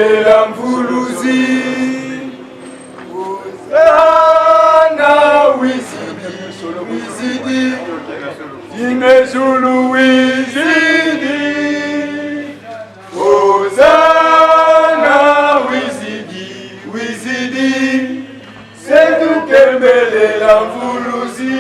tembelea mvuluzi Hosana wizidi wizidi Imezulu wizidi Hosana wizidi wizidi Setu tembelea mvuluzi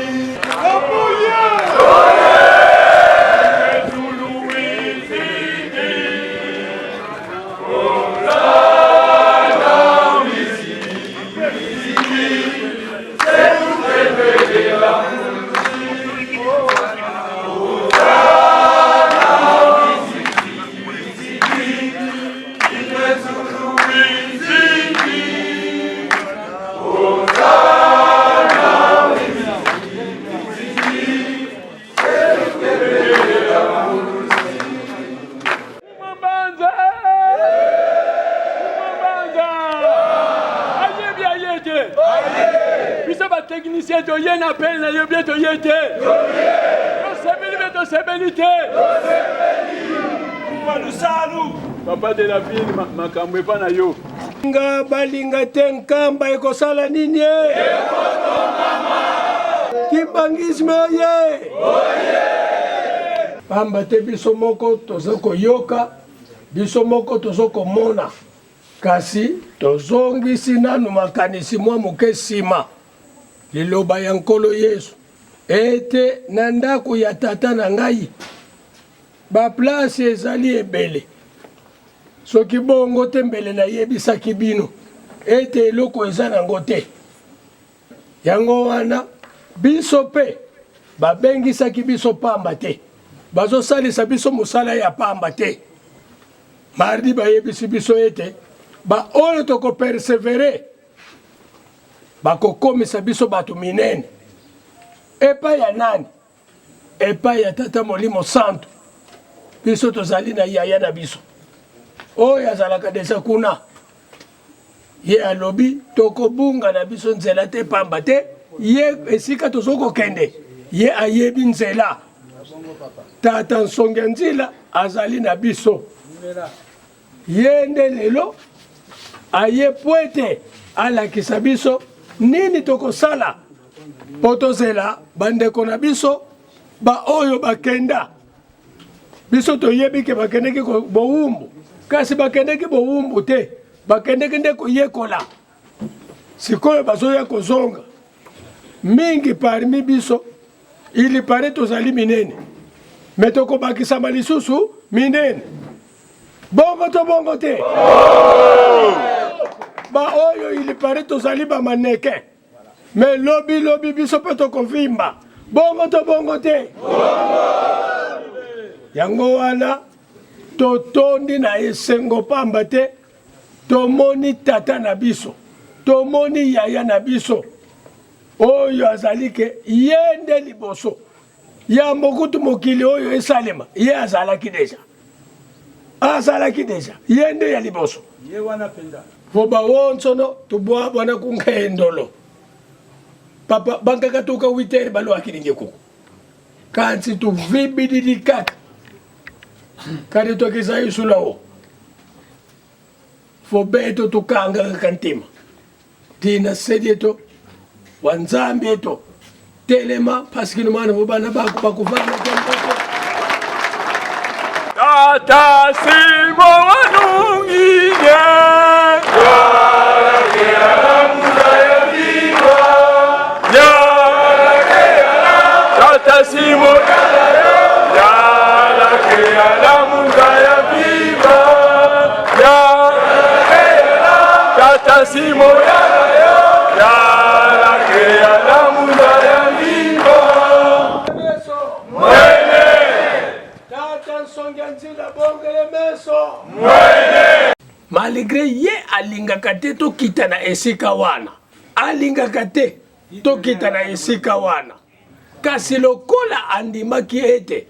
technicien to yen appel na yo bien to yete. To sebelite. Papa de la ville makamwe pa na yo. Nga balinga tenkamba ekosala nini e? Kibangisme oye. Pamba te biso moko tozoko yoka, biso moko tozoko mona. Kasi tozongisi nanu makanisi mwa moke sima. Liloba ya nkolo Yesu ete na ndako ya tata na ngai ba place ezali ebele soki bongo te mbele na yebisaki bino ete eloko eza nango te yango wana biso pe babengisaki biso pamba te bazosalisa biso mosala ya pamba te mardi bayebisi biso ete ba oyo toko persevere bakokomisa biso bato minene epai ya nani epai ya tata molimo santo biso tozali na yaya na biso oyo azalaka deja kuna ye alobi tokobunga na biso nzela te pamba te ye esika tozokokende ye ayebi nzela tata nsonge nzila azali na biso ye nde lelo aye po ete alakisa biso nini tokosala po tozela bandeko na biso ba oyo bakenda biso toyebi ke bakendeki bowumbu kasi bakendeki bowumbu te bakendeki nde koyekola sikoyo bazoya kozonga mingi parmi biso ili pare tozali minene me tokobakisama lisusu minene bongo to bongo te ba oyo ili pare tozali ba maneke me lobi biso pe tokovimba bongo to bongo te yango wana totondi na esengo pamba te tomoni tata na biso tomoni yaya na biso oyo azali ke ye nde liboso ya mokutu mokili oyo esalema ye azalaki deja ye nde ya liboso ye wana penda fo bawonsono tubwa bwana kungendolo papa bankaka toka 8h balo akilinge kuku kansi tu vibididi kaka kadi tokisa isulawo fo beto tukanga kantima tina sedieto wanzambi eto telema paskino mana bana bakuvana tata simo wanungige tata simo tata simo malgré ye alingaka te tokita na esika wana alingaka te tokita na esika wana kasi lokola andimaki ete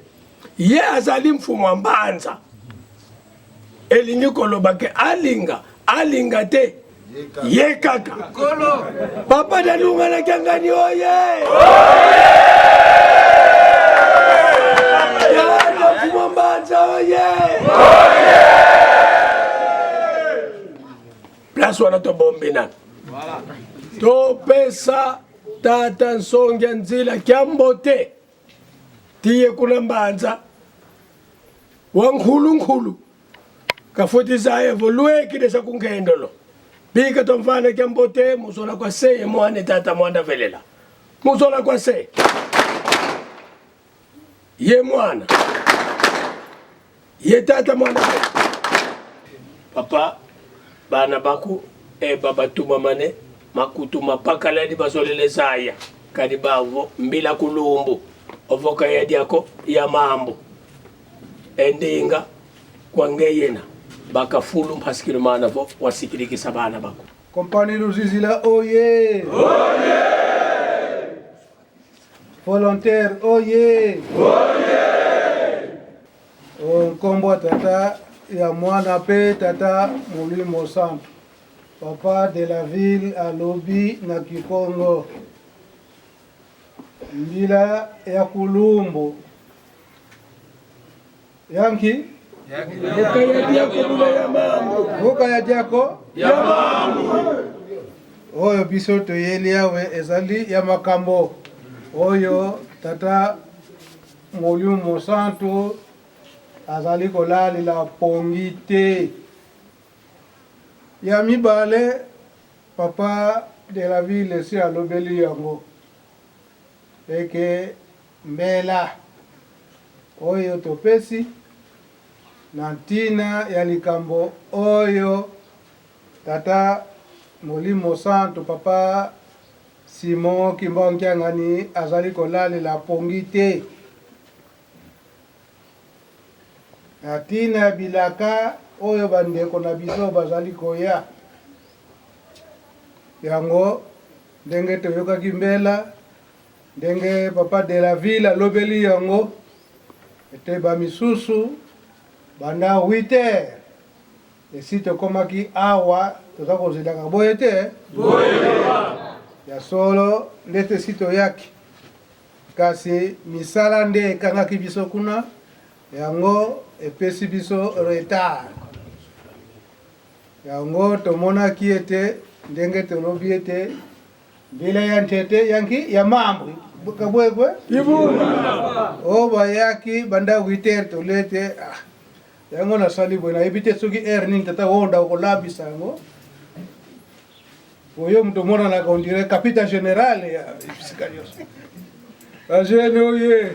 ye azali mfumu mbanza elingi koloba ke alinga te ye kaka papa dalunga na kangani oye ya mfumu mbanza oye place wana tobombi nani topesa tata Nsongia Nzila Kyambote tiye kuna Mbanza wankhulu kafuti zaye volweki desa kungendolo bika tomfana Kyambote musola kwa seye mwane tata mwanda velela musola kwa seye ye mwana ye tata mwana papa bana baku baba tuma mane makutu mapakala di basolele saya kadi bavo mbila kulumbu ovoka ya diako ya mambo endinga kwa ngeyena baka fulu mpasikilo mana vo wasikiliki sabana bako Compagnie Luzizila oye oye volontaire oye oye Nkombo tata ya mwana pe tata Molimo Santo papa de la ville à Lobi na Kikongo mbila ya kulumbu yanki voka ya diako ya mambo oyo biso toyeli yawe ezali ya makambo oyo tata Molimo Santo azali kolali la pongite ya mibale papa de la ville si alobeli yango eke mbela oyo topesi na ntina ya likambo oyo tata Molimo Santo papa Simon Kimbangu Kyangani azali kolali la pongite na ntina ya bilaka oyo bandeko na biso bazali koya yango ndenge toyokaki mbela ndenge papa de la ville alobeli yango ete bamisusu banda 8h esi tokomaki awa toza kozelaka boye te ya solo ndete si toyaki kasi misala nde ekangaki biso kuna yango epesi biso retard yango tomonaki ete ndenge tolobi ete mbila ya ntete yanki ya mambo kabwekwe o bayaki banda 8h tolete yango nasali boye nayebi te soki aire nini tata wonda okolambisa yango oyo moto omonanaka ondire capitaine général ya bisika nyonso bajene oye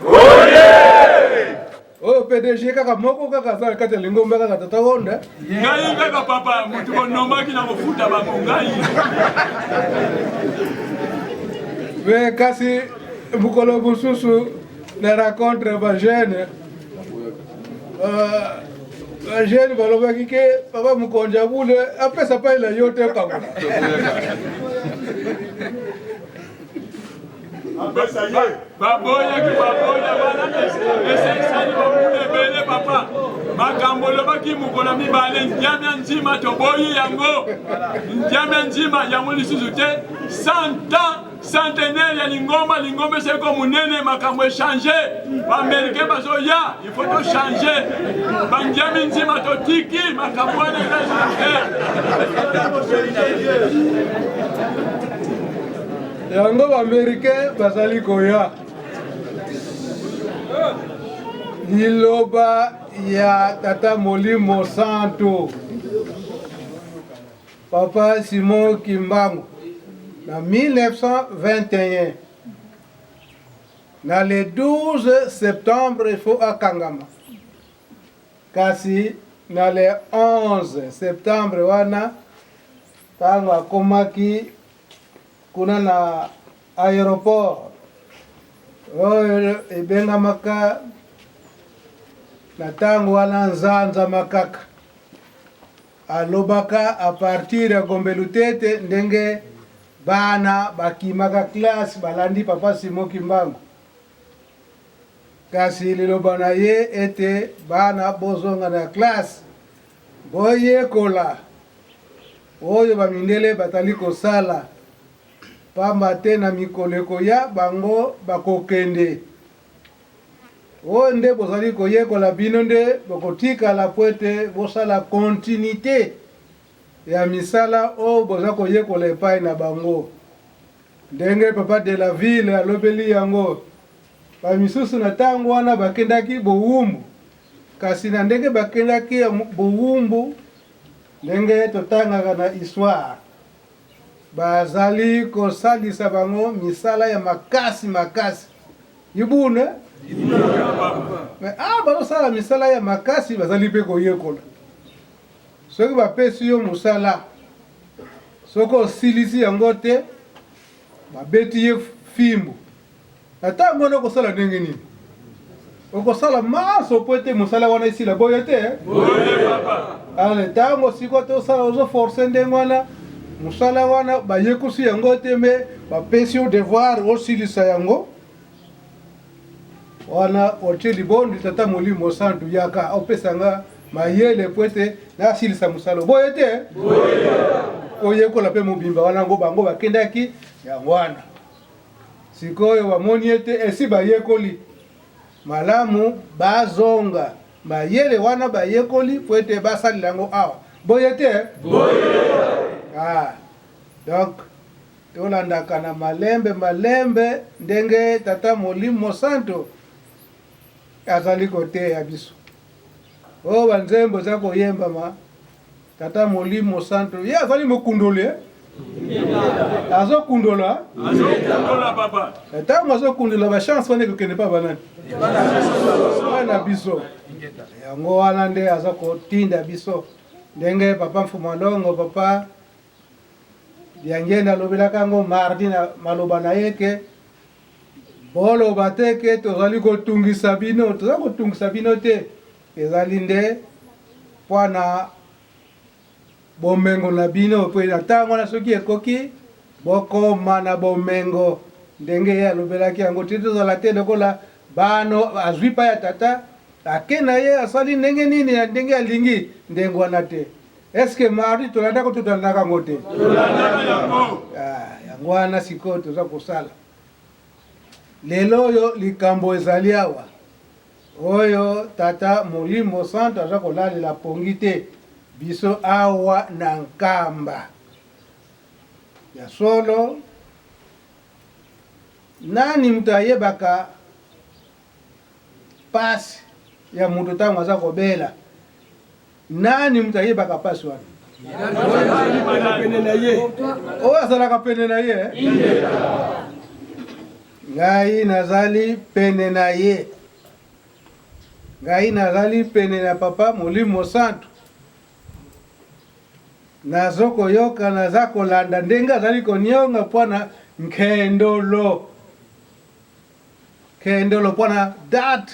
oh PDG kaka moko kaka za kati lingombe kaka tata wonda ngai kaka papa mutu konomaki na kofuta bango ngai me kasi mukolo bususu na rencontre bajene bajene balobaki ke papa mukonja bule apesa paila yote kango baboya bana esesali babele papa makambo lobaki mukolo mibale ndiamya nzima toboyi yango ndiamya nzima yango lisusu te 100 ans centenaire ya lingomba seko munene makambo echange baamerikain bazoya il faut to changer bandiami nzima totiki makambo wana yango baamerikain bazali koya liloba ya tata Molimo Santo papa Simon Kimbangu na 1921 na le 12 septembre ifo akangama kasi na le 11 septembre wana tango akomaki kuna na aéroport oyo ebengamaka na tango wana nzanza makaka alobaka a partir ya Gombelu Tete ndenge bana bakimaka classe balandi papa Simon Kimbangu kasi liloba na ye ete bana bozonga na classe boyekola oyo bamindele batali kosala pamba te na mikoleko ya bango bakokende oyo nde bozali koyekola bino nde bokotikala po ete bosala continuité ya misala o boza koyekola epai na bango ndenge papa de la ville alobeli yango bamisusu na ntango wana bakendaki bowumbu kasi na ndenge bakendaki bowumbu ndenge totangaka na histoire bazali kosalisa bango misala ya makasi makasi yibune mais bazosala misala ya makasi bazali mpe koyekola soki bapesi yo mosala soki osilisi yango te babeti ye fimbu na ntango wana okosala ndenge nini okosala maso po ete mosala wana esila boye te ale ntango siko te osala ozoforce ndenge wana mosala wana bayekusi yango te me bapesi yo devoir osilisa yango wana otie libondi tata molimo santu yaka opesanga mayele po ete nasilisa mosala boye te oyekola mpe mobimba wana ngo bango bakendaki yango wana sikoyo bamoni ete esi bayekoli malamu bazonga mayele wana bayekoli po ete basalela yango awa boye te donc tolandaka na malembe ndenge tata molimo santo azali koteya biso o banzembo za koyembama tata molimo santo ye azali mokundoli azokundola papa ntango azokundola bachance wana ekokende mpa banani na biso yango wana nde aza kotinda biso ndenge papa mfumalongo papa yangenda alobelaka yango mardi na maloba na ye ke boloba te ke tozali kotungisa bino toza kotungisa bino te ezali nde mpona bomengo na bino mpe na ntango wana soki ekoki bokoma na bomengo ndenge ye alobelaki yango te tozala te lokola bano azwi mpa ya tata ake na ye asali ndenge nini na ndenge alingi ndenge wana te eske mardi tolandaka to tolandaka yango te yango wana sikoyo toza kosala lelo oyo likambo ezali awa oyo tata molimo santo aza kolalela pongi te biso awa na nkamba ya solo nani mutu ayebaka pasi ya mutu ntango aza kobela nani mutu ayebaka pasi wana oyo azalaka pene na ye ngai nazali pene na ye ngai nazali pene na papa molimo santo nazo koyoka naza kolanda ndenge azali konionga mpona nkendolo mpona date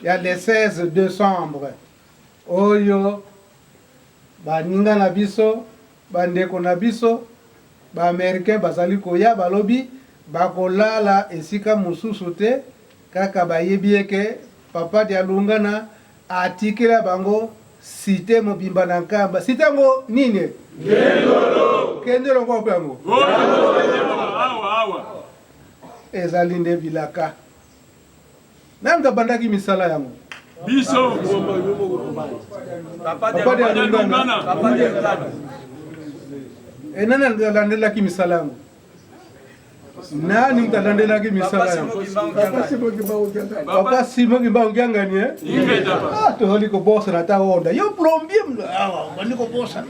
ya le 16 décembre oyo baninga na biso bandeko na biso baaméricain bazali koya balobi bakolala esika mosusu te kaka bayebi eke papa Dialungana atikela bango site mobimba na nkamba site yango nini kendelo ngo pe yango ezali nde bilaka nanga bandaki misala yango biso papa Dialungana enana ngalandelaki misala yango nani mtalandelaki misala yango papa Simo Kimbangu Kiangani tozali kobosana ta onda yo plombier bandi kobosana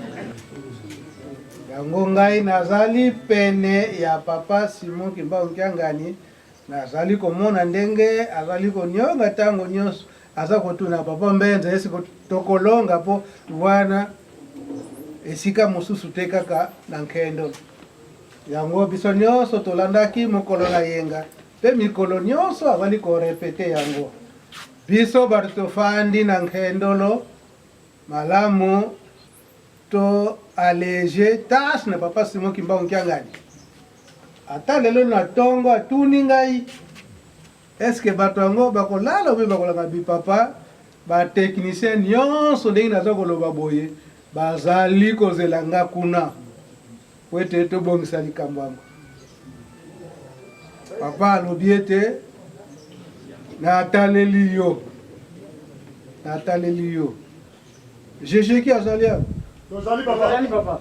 yango ngai nazali pene ya papa Simo Kimbangu Kiangani nazali komona ndenge azali konionga ntango nyonso aza kotuna papa Mbenza esi tokolonga po wana esika mosusu te kaka na nkendo yango biso nyonso tolandaki mokolo na yenga mpe mikolo nyonso azali korepete yango biso bato tofandi na nkendolo malamu to allege tâche na papa Simo Kimbangu Kiangani ata lelo na tongo atuni ngai eske bato yango bakolala obe bakolanga bipapa bateknicien nyonso ndenge naza koloba boye bazali kozela nga kuna po ete tobongisa likambo yango papa alobi ete nataleli yo Jésus ki azali awa Tozali papa.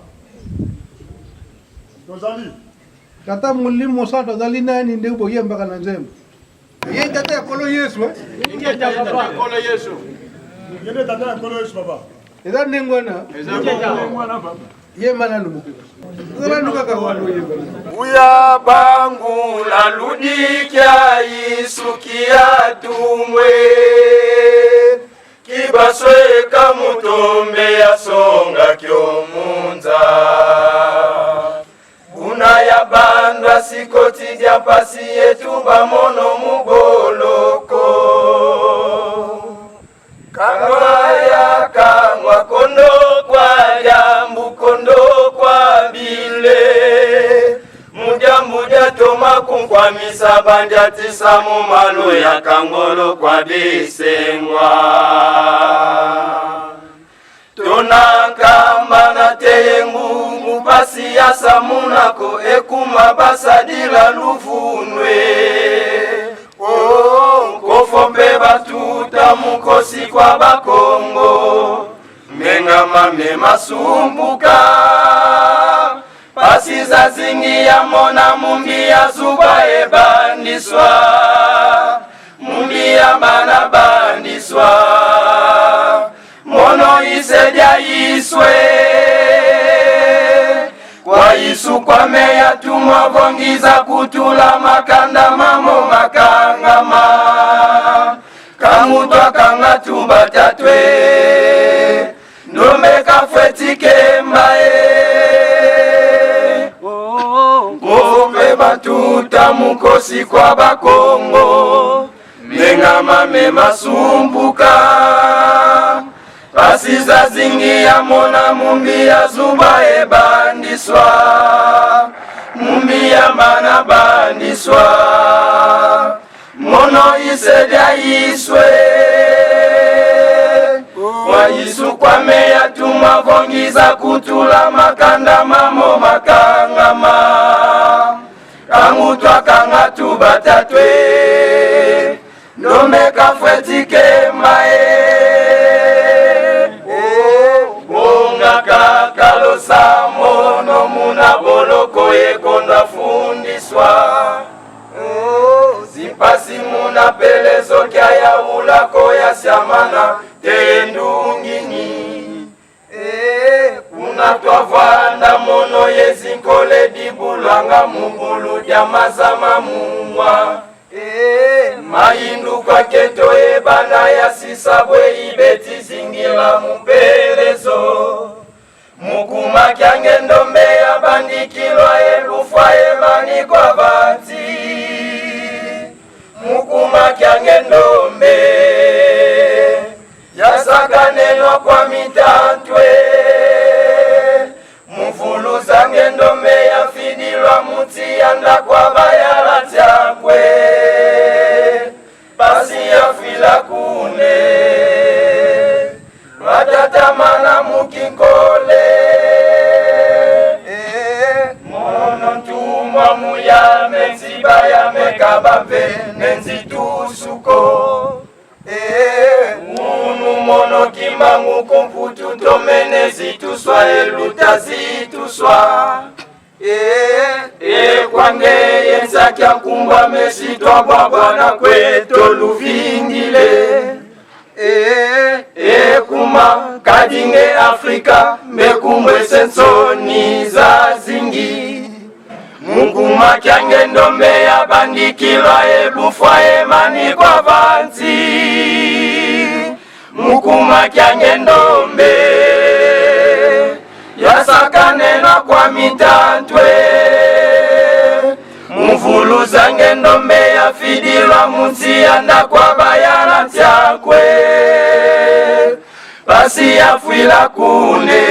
Tozali. Tata mulimo sa tozali nani nde boye mbaka na nzembo. Ye tata ya kolo Yesu Ingia tata kolo Yesu. Yende tata ya kolo Yesu papa. Eza ndengwana. Mwana papa. Ye mana lumu. Zala nuka ka wano ye. Uya bangu la ludikia isukia tumwe kibaswe kamutombe ya songa kyomunza una ya bandwa sikoti dia pasi yetu bamono mugoloko kangwa ya kangwa kondo kwa jambu kondo kwa bile muja toma kunkwa misabanja tisa mumalo ya kangolo kwa bisengwa tona kamba na teyengu mupasi ya samunako ekuma basadila luvunwe kofombe batuta mukosi kwa bakongo mengama memasumbuka pasi za zingi ya mona mumbi ya zuba ebandiswa mumbi ya bana bandiswa mono isedia iswe kwa isu kwa meya tumwa vongiza kutula makanda mamo makangama kamutwa kanga tumba tatwe ndombe kafwetike mbae ngombe batuta mukosi kwa bakongo mengama memasumbuka pasi za zingi ya mona mumbi ya zuba ebandiswa mumbi ya bana bandiswa mono isedia iswe kwa isu kwa meya tuma vongiza kutula makanda mamo makangama kangutwa kanga tubatatwe ndombe kafwetike mbae bonga kakalosa mono muna boloko yekonda fundiswa zipasi muna pelezo kya ya ulako ya siamana tendungini kuna twavanda mono yezinkole dibulanga mubulu dya mazama mumwa mayindu kwa keto ebana ya sisabwe ibeti zingila mupelezo mukuma kyange ndombe ya bandikilwa elufwa emani kwa vati mukuma kyange ndombe yasakanenwa kwa mitantwe mufulu zange ndombe yafidilwa muti yanda kwa bayala tyakwe basi yafila kune watatamana mukinkole mono ntumwa muya menziba ya mekabambe nenzitusuko munu mono kimangu kumputu tomene zituswa eluta zituswa kwange yenza kya kumba mesitwa bwabwana kweto luvingile kuma kadinge Afrika mekumwe sensoni za zingi mukuma kyange ndombe ya bandikilwa ebufwa emani kwa vanzi mukuma kyange ndombe yasakanena kwa mitantwe muvulu zange ndombe yafidilwa muti yanda kwa bayala tyakwe pasi yafwila kune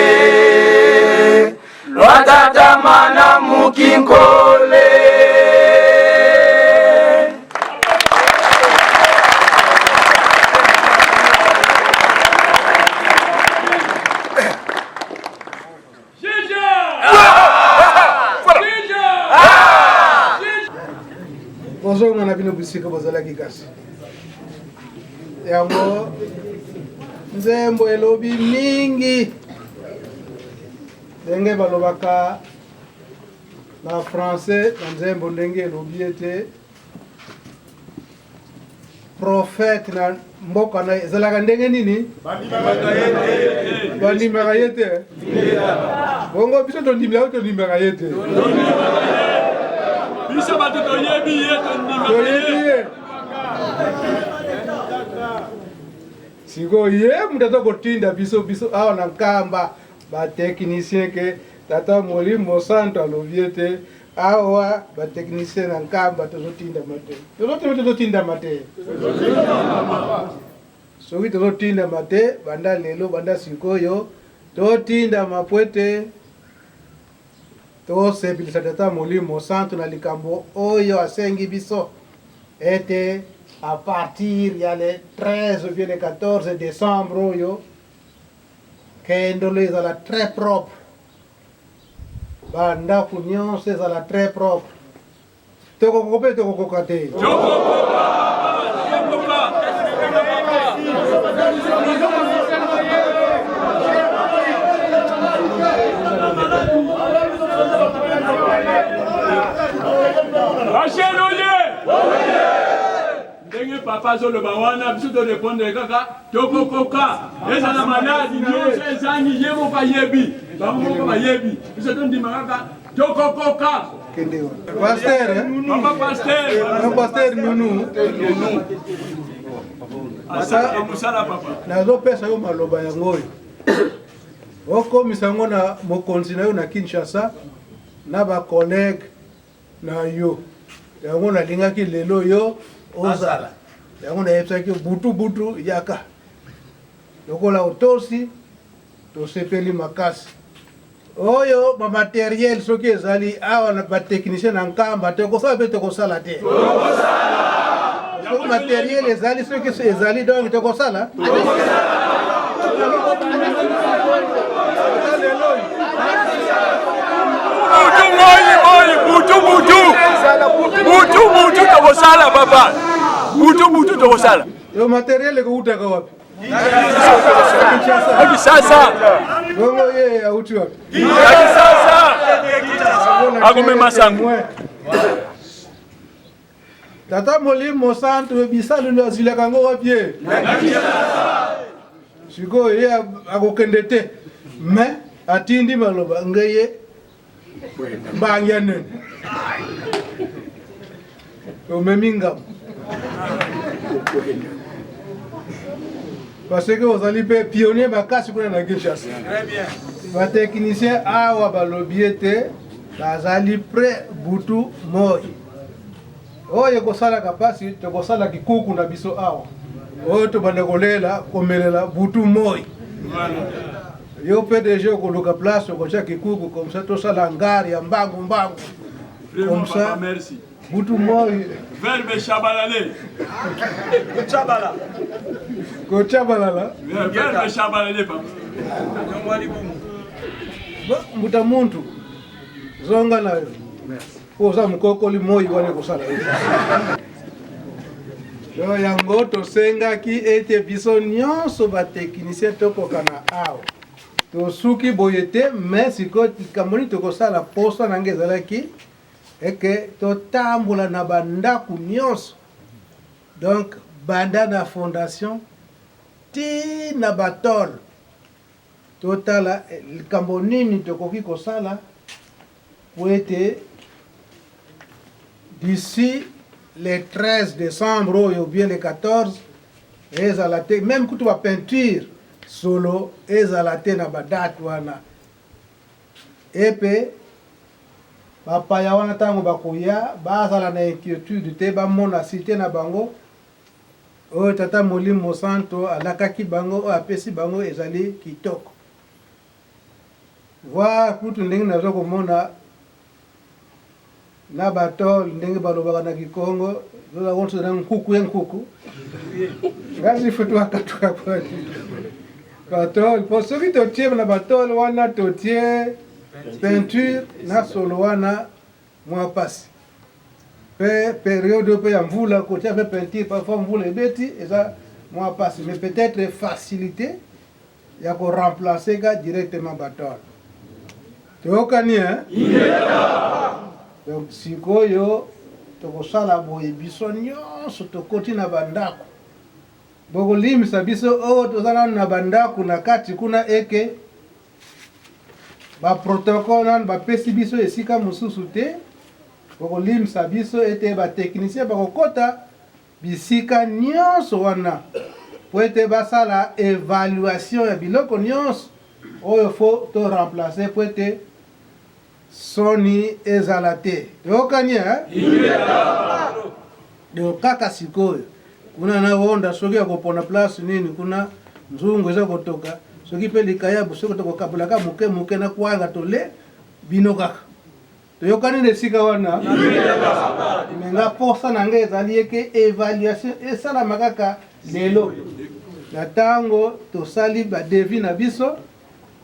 lwatatamana mukinkole Bozonga na bino bisika bozalaki kasi. Yango nzembo elobi mingi ndenge balobaka na français na nzembo ndenge elobi ete prophète na mboka na ezalaka ndenge nini bandimaka ye te bongo biso tondimaka ye te biso bato toyebi ye toyebi ye sikoyo ye mutu aza kotinda biso awa na nkamba batechnicien ke tata Molimo Santo alobi ete awa batechnicien na nkamba tozotindama te soki tozotindama te banda lelo banda sikoyo totindama po ete tosepelisa tata Molimo Santo na likambo oyo asengi biso ete à partir ya le 13 ou bien le 14 décembre oyo kendolo ezala très propre bandako nyonso ezala très propre tokokoka mpe tokokoka te ndenge papa zoloba wana biso torépondre kaka tokokoka ezala maladi nyonso ezangi ye moko ayebi bango moko bayebi biso tondima kaka tokokoka paster nunu asalaka mosala papa nazopesa yo maloba yango oyo okomisa yango na mokonzi na yo na Kinshasa na bacollègue na yo yango nalingaki lelo yo ozala yango nayebisaki butu yaka lokola otosi tosepeli makasi oyo bamateriel soki ezali awa na batechnicien na nkamba tokosala mpe tokosala te soki materiel ezali soki ezali donc tokosala butu tokosala papa butu tokosala yo materiel ekoutaka wapi akisasa bongo ye auti wapi akisasa akomema sango tata Molimo Santo bisalelo azilaka yango wapi ye sikoyo ye akokende te me atindi maloba ngeye mbangya nene omemi ngamo parce que ozali mpe pionnier makasi kuna na Kinshasa batechnicien awa balobi ete bazali pre butu moi oyo ekosalaka mpasi tokosala kikuku na biso awa oyo tobanda kolela komelela butu moi yo mpe deja okoluka place okotia kikuku comme ça tosala ngari ya mbangu comme ça butu moi verbe shabalale kochabalala verbe shabalale papa mbuta muntu zonga nayo oza mukokoli moi wana ekosala yo yango tosengaki ete biso nyonso batechnicien tokokana awa tosuki boye te mais sikoyo likambo nini tokosala posa nange ezalaki eke totambola na bandako nyonso donc banda na fondation ti na batole totala likambo nini tokoki kosala po ete d'ici le 13 décembre ou bien le 14 ezala te même kutu ba peinture solo ezala te na badate wana epe bapaya wana ntango bakoya bazala na inquiétude te bamona cité na bango oyo tata Molimo Santo alakaki bango oyo apesi bango ezali kitoko voir kutu ndenge naza komona na batole ndenge balobaka na Kikongo zola wonso na nkuku ngazi futu akatuka kwa batole po soki totie na batole wana totie peinture na solo wana mwa pasi pe période pe ya mvula kotia pe peinture parfois mvula ebeti eza mwa pasi mais peut-être facilité ya ko remplacer ga directement batole toyokani donc sikoyo tokosala boye biso nyonso tokoti na bandako bokolimisa biso oyo tozala na bandako na kati kuna eke baprotocole nanu bapesi biso esika mosusu te bokolimisa biso ete bateknicien bakokota bisika nyonso wana po ete basala évaluation ya biloko nyonso oyo fo to remplacer po ete soni ezala te toyokani de kaka sikoyo kuna na wonda soki akopona place nini kuna nzungu eza kotoka soki mpe likayabu soki tokokabulaka moke moke na kwanga tole bino kaka toyokani na esika wana menga posa na ngai ezali eke évaluation esalama kaka lelo na ntango tosali badevi na biso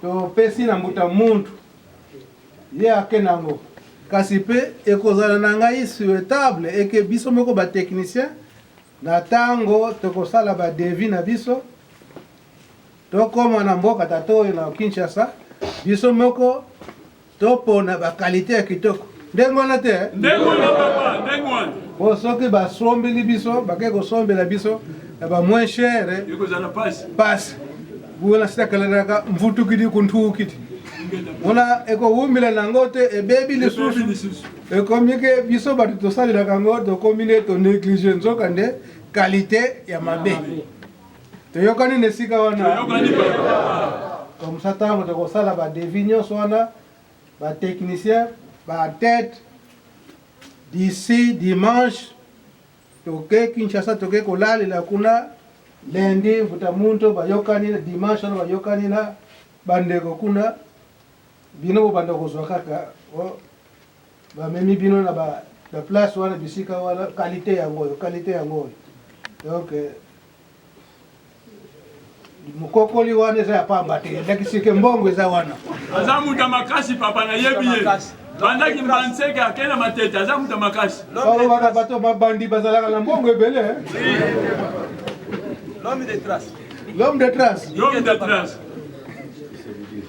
topesi na mbuta muntu ye ake nango kasi mpe ekozala na ngai souhaitable eke biso moko batechnicien na ntango tokosala badevi na biso tokoma na mboka tata oyo na Kinshasa biso moko topona bakalite ya kitoko ndenge wana te ndenge wana papa ndenge wana po soki basombeli biso bake kosombela biso na bamoin chere ekozala pasi buona sitakalaka mvutukidi kuntukidi ona ekowumbila nango te ebebi lisusu ekomike biso bato tosalelaka yango tokomi nde tonéglige nzoka nde kalite ya mabe toyokani na esika wana komsa ntango tokosala badevi nyonso wana batechnicien batete d'ici dimanche toke Kinshasa toke kolalela kuna lendi mvuta muntu bayokani na dimanche wana bayokani na bandeko kuna bino bobanda kozwa kaka bamemi bino na place wana bisika wana kalite yango oyo donc mokokoli wana eza ya pamba te edakisike mbongo eza wana aza muta makasi papa na yebi ye bandaki mbanseke akena matete aza muta makasi wana bato babandi bazalaka na mbongo ebele l'homme de trace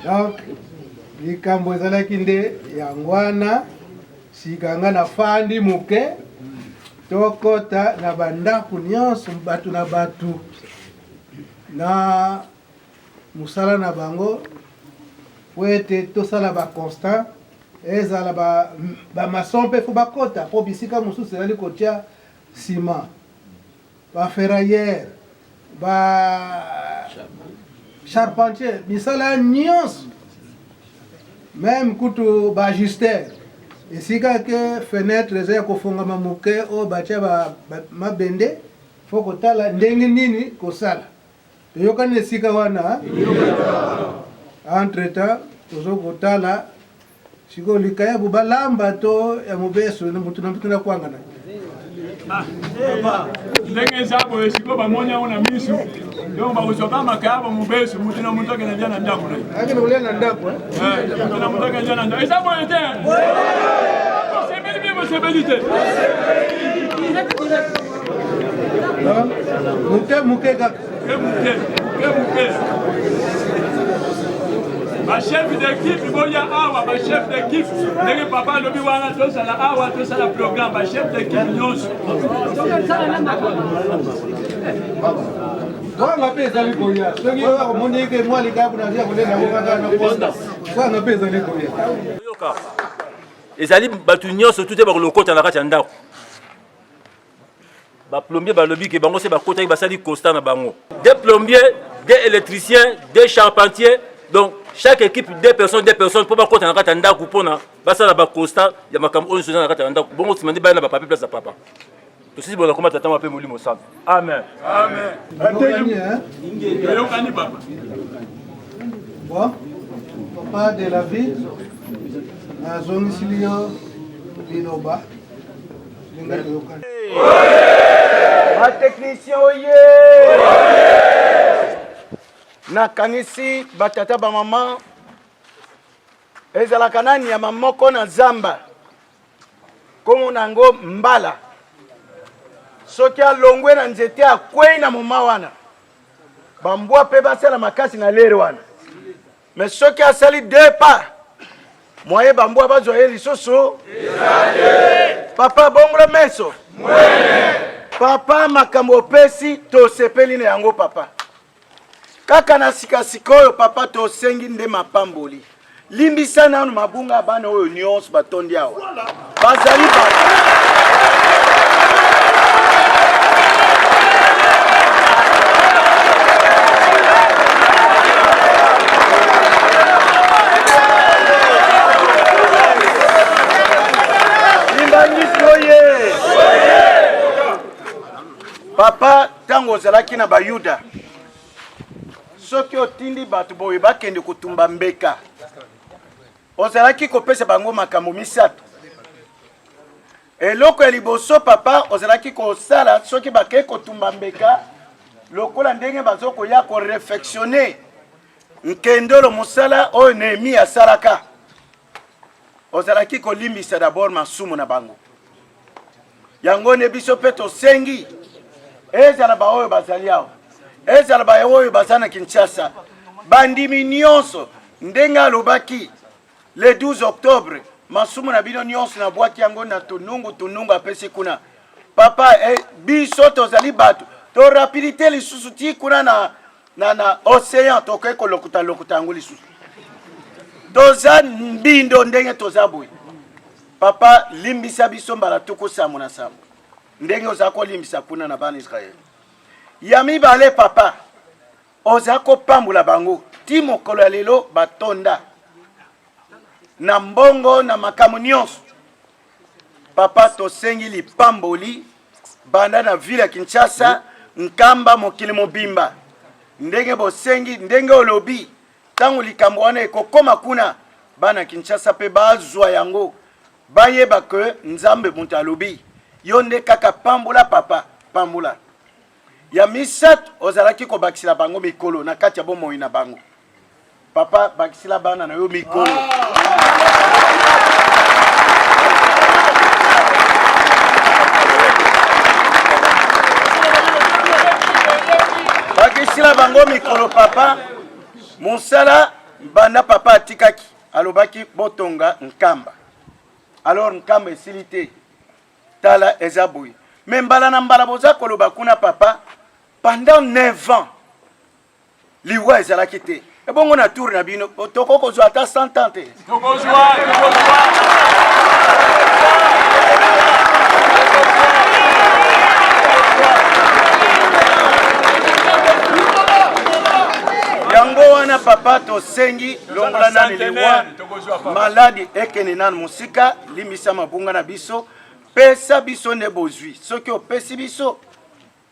donc likambo ezalaki nde yango wana sikanga na fandi moke tokota na bandako nyonso bato na bato na musala na bango po ete tosala baconstant ezala bamason mpe fo bakota po bisika mosusu ezali kotia nsima baferraillere bacharpentier misala nyonso même kutu baajuster esika ke fenêtre eza ya kofungama moke oyo batia mabende fo kotala ndenge nini kosala toyokani esika wana entre temps tozo kotala siko likayabu balamba to ya mobeso na mutu na kwangana ndenge zabo esiko bamonya ona misu donc bakosoka makayabo mobeso mutu na mutu akena na ndako na akena ulia na ndako mutu na mutu akena na ndako ezabo ete possibilité muke kaka chef d'équipe boya awa chef d'équipe ndenge papa lobi wana tosala awa tosala programme chef d'équipe nyonso wanga mpe ezali koya soki oyo akomoni eke mwa likabu na zia kolela ngo kaka na posta wanga mpe ezali koya ezali bato nyonso tute bakolokota na kati ya ndako baplombier balobi ke bango se bakotaki basali constat na bango des plombiers des électriciens des charpentiers donc chaque équipe deux personnes pour bakota na kati ya ndako mpona basala baconstat ya makambo oyo soza na kati ya ndako bongo nsima nde baya na bapapier place ya papa tosisi bona komata tata mape molimo sana amen toyokani papa bon papa de la ville nazongisili yo liloba ndenge toyokani bateknicien oye nakanisi batata bamama ezalaka na nyama moko na zamba kombo nango mbala soki alongwe na nzete akwei na moma wana bambwa mpe basala makasi na lere wana mais soki asali deux pas Moye bambwa bazoye lisoso. Papa bongola meso. Papa makambo pesi to sepeli na yango papa. Kaka na sikoyo papa to sengi nde mapamboli. Limbisa nanu mabunga bana oyo nyonso batondi awa. Bazali bana. Papa tango ozalaki na bayuda soki otindi bato boye bakende kotumba mbeka ozalaki kopesa bango makambo misato eloko ya liboso papa ozalaki kosala soki bakei kotumba mbeka lokola ndenge bazokoya korefectionne nkendolo mosala oyo Nehemi asalaka ozalaki kolimbisa d'abord masumu na bango yango ne biso pe tosengi ezala ba oyo bazali awa ezala ba oyo bazana Kinshasa bandimi nyonso ndenga alobaki le 12 octobre masumu na bino nyonso na bwaki yango na tunungu apesi kuna papa biso tozali bato to rapidité lisusu ti kuna na océan tokoki kolokuta yango lisusu toza mbindo ndenge toza boye papa limbisa biso mbala tukusamu na samu ndenge oza kolimbisa kuna na bana Israel ya mibale papa oza kopambula bango ti mokolo ya lelo batonda na mbongo na makambo nyonso papa tosengi lipamboli banda na ville ya Kinshasa nkamba mokili mobimba ndenge bosengi ndenge olobi tango likambo wana ekokoma kuna bana Kinshasa pe bazwa yango bayeba ke nzambe mutu alobi yo nde kaka pambula papa pambula ya misato ozalaki kobakisila bango mikolo na kati ya bomoi na bango papa bakisila bana na yo mikolo bakisila bango mikolo papa mosala banda papa atikaki alobaki botonga nkamba alors nkamba esili te tala eza boye me mbala na mbala boza koloba kuna papa pendant 9 ans liwa ezalaki te ebongo na tour na bino tokokozwa ata 100 ans te yango wana papa tosengi longola nani liwa maladi ekene nanu musika limisa mabunga na biso pesa biso ne bozwi soki opesi biso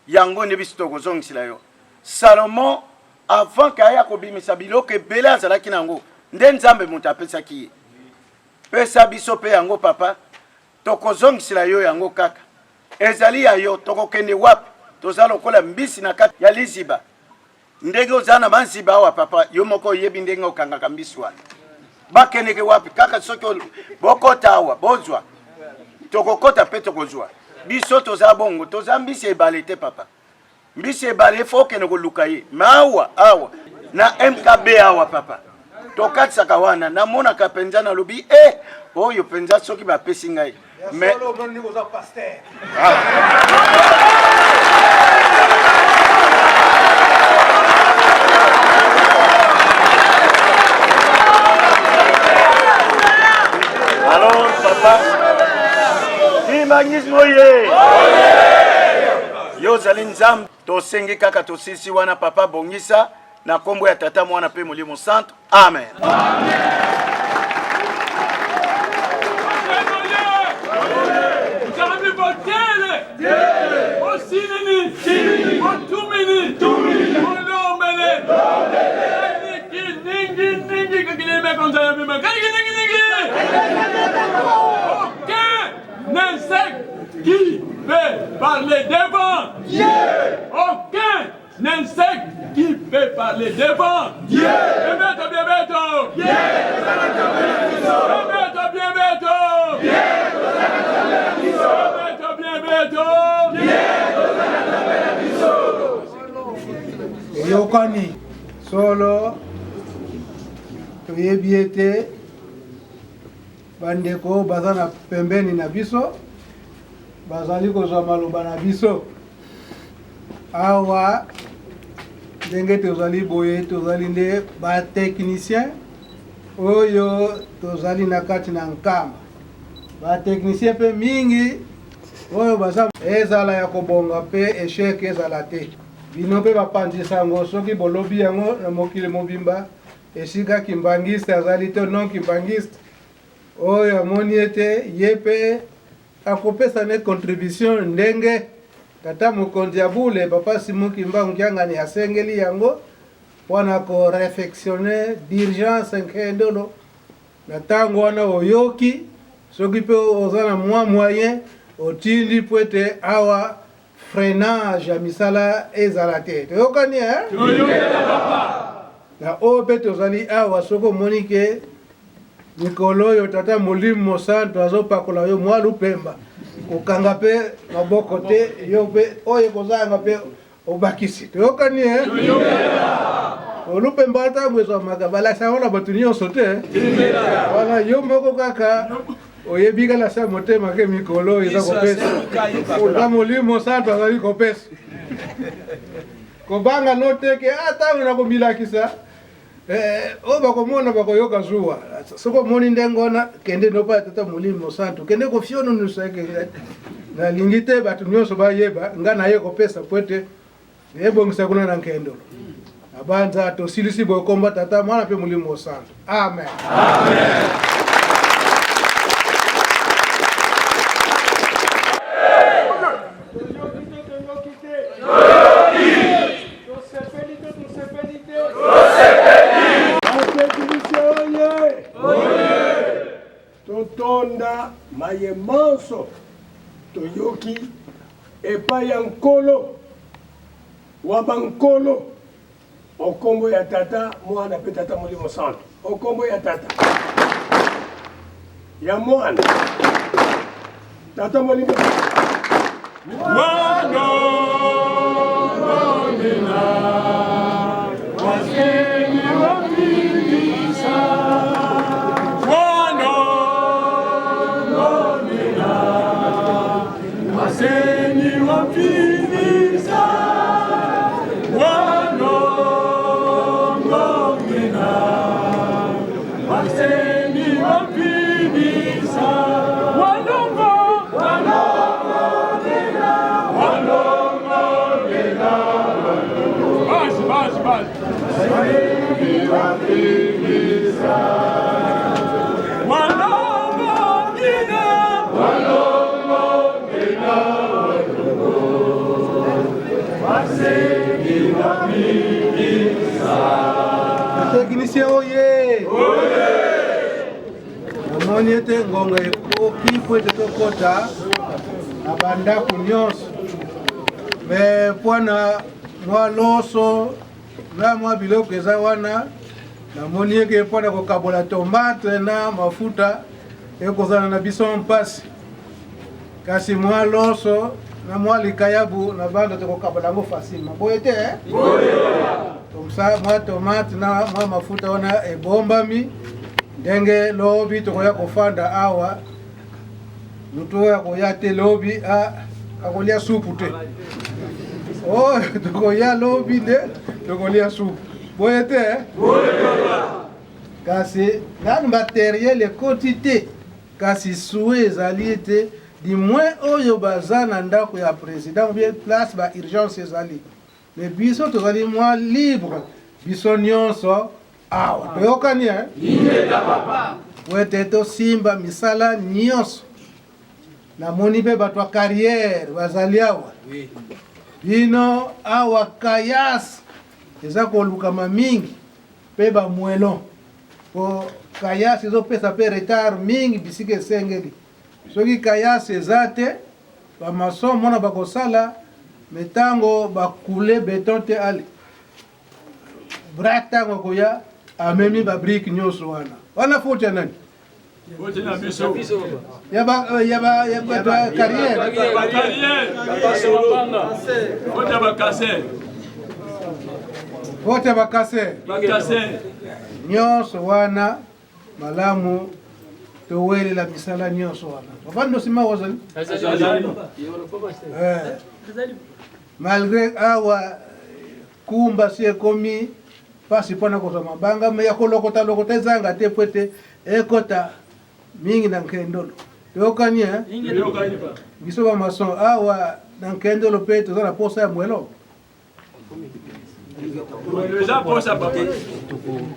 yango ne biso tokozongisila yo Salomon avant kaya kobimisa biloko ebele azalaki nango nde nzambe mutu apesaki ye pesa biso pe yango papa tokozongisila yo yango kaka ezali ya yo tokokende wapi toza lokola mbisi na kati ya liziba ndenge oza na banziba awa papa yo moko oyebi ndenge okangaka mbisi wana bakendeke wapi kaka soki bokota awa bozwa tokokota pe tokozwa biso toza bongo toza mbisi ebale te papa mbisi ebale fo okende koluka ye maawa awa na MKB awa papa tokatisaka wana namonaka penza na lobi oyo penza soki bapesi ngai mais alors papa magnisme oye yo zali nzambe tosengi kaka tosisi wana papa bongisa na kombo ya tata mwana pe molimo santo amen qui peut parler devant Dieu. Aucun insecte qui peut parler devant Dieu. Bientôt, bien bientôt. Bientôt, bien bientôt. Bientôt, bien bientôt. Yokani solo toyebi ete bandeko baza na pembeni na biso bazali kozwa maloba na biso awa ndenge tozali boye tozali nde batechnicien oyo tozali na kati na nkamba batechnicien mpe mingi oyo baza ezala ya kobonga mpe esheke ezala te bino mpe bapanzisa yango soki bolobi yango na mokili mobimba esika kimbangiste azali te non kimbangiste oyo amoni ete ye mpe akopesa ne contribution ndenge tata mokonzi ya bule papa Simon Kimbangu Kiangani asengeli yango wana ko réfectionner d'urgence nkendolo na tango wana oyoki soki pe oza na moyen otindi pwete awa freinage ya misala ezala te toyokani na oyo mpe tozali awa soki omoni ke mikolo oyo tata Molimo Santo azopakola yo mwa lupemba okanga mpe maboko te yo mpe oyo kozanga mpe obakisi toyokani olupemba atango ezwamaka balasa yango na bato nyonso te wana yo moko kaka oyebi kala sa motema ke mikolo eza kopesa tata Molimo Santo azali kopesa kobanga no teke atango na komilakisa oyo bakomona bakoyoka zuwa soko moni ndenge wana kende nopa tata Molimo Santo kende kofiono nuseke nalingi te bato nyonso bayeba nga naye kopesa pwete ebongisa kuna na nkendolo abanza tosilisi bokomba tata mwana mpe Molimo Santo amen amen. Totonda maye manso toyoki epai ya nkolo wa bankolo okombo ya tata mwana pe tata Molimo Santo okombo ya tata ya mwana tata Molimo Mwana Romina waseni wapilisa Mwana Romina waseni wapilisa Mwana Romina waseni wapilisa Walongo technicien oye namoni ete ngonga ekoki po ete tokota na bandako nyonso me mpona mwa loso na mwa biloko eza wana namoni eke mpona kokabola tomate na mafuta ekozala na biso mpasi kasi mwa loso na mwa likayabu na bando tokokabola yango fasile maboye te mwa tomate na mwa mafuta wana ebombami ndenge lobi tokoya kofanda awa mutu oyo akoya te lobi akolia supu te oyo tokoya lobi nde tokolia supu boye te kasi nanu materiel ekoti te kasi suwe ezali ete di moins oyo baza na ndako ya président bien place ba urgence ezali mais biso tozali mwa libre biso nyonso awa toyokani wete tosimba misala nyonso namoni mpe bato ya carrière bazali awa bino awa kayas eza kolukama mingi mpe bamwelon po kayas ezopesa mpe retard mingi bisika esengeli soki kayas eza te bamason mona bakosala me ntango bakule beton te ale brak ntango akoya amemi babrike nyonso wana foti ya nani ya carrière foti ya bakase nyonso wana malamu towelela misala nyonso wana papa ndosima wazali malgré awa kumba si ekomi pasi mpona kozwa mabanga me ya kolokota ezanga te po ete ekota mingi na nkendolo toyokani biso bamason awa na nkendolo mpe toza na posa ya mwelo eza posa papa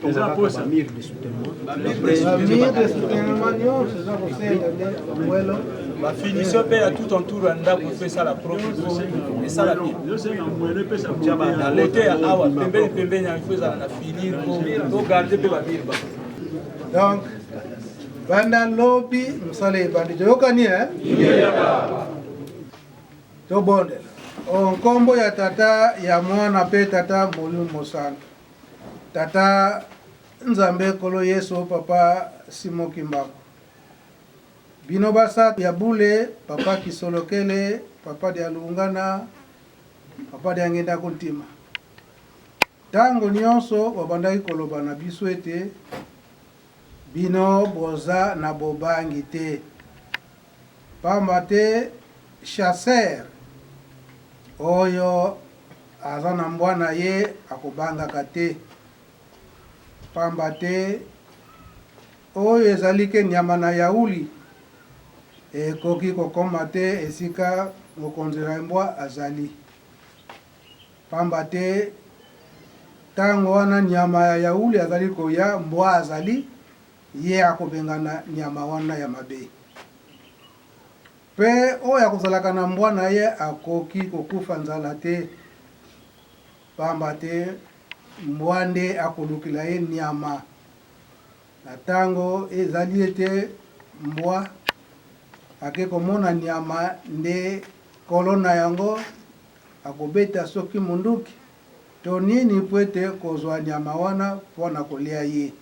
eza posa bamire de soutenement nyonso eza kosenga nde mwelo bafinisio mpe ya tout entour ya ndako mpe esala propre esala kote ya awa pembeni ya ifo ezala na finir to garde mpe bamire donc banda lobi mosala ebandi toyokani tobondela nkombo ya tata ya mwana mpe tata molimo mosantu tata nzambe kolo yesu papa simo kimbangu bino basato ya bule papa kisolokele papa dia lungana papa dia ngenda kontima tango nyonso babandaki koloba na biso ete bino boza na bobangi te pamba te chasseur oyo aza na mbwana ye akobangaka te pamba te oyo ezali ke nyama na yauli ekoki kokoma te esika mokonzi na mbwa azali pamba te ntango wana nyama ya yauli azali koya mbwa azali ye akobengana nyama wana ya mabe mpe oyo akozalaka na mbwa na ye akoki kokufa nzala te pamba te mbwa nde akolukila ye nyama na ntango ezali ete mbwa ake komona nyama nde kolo na yango akobeta soki munduki to nini po ete kozwa nyama wana mpona kolia ye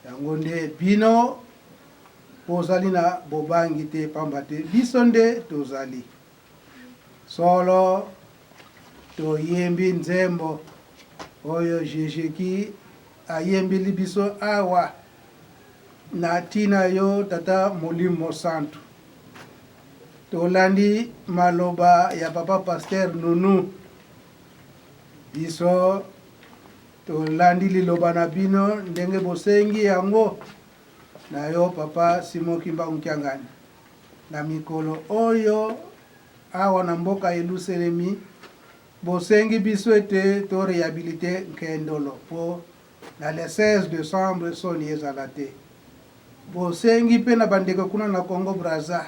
yango nde bino bozali na bobangi te pamba te biso nde tozali solo toyembi nzembo oyo jejeki ayembeli biso awa na ntina yo tata molimo santu tolandi maloba ya papa paster nunu biso tolandi liloba na bino ndenge bosengi yango na yo papa Simo Kimbangu Kiangani na mikolo oyo awa na mboka Yelusalemi bosengi biso ete to réhabilité nkendolo po na le 16 décembre soni ezala te bosengi mpe na bandeko kuna na Congo Brazza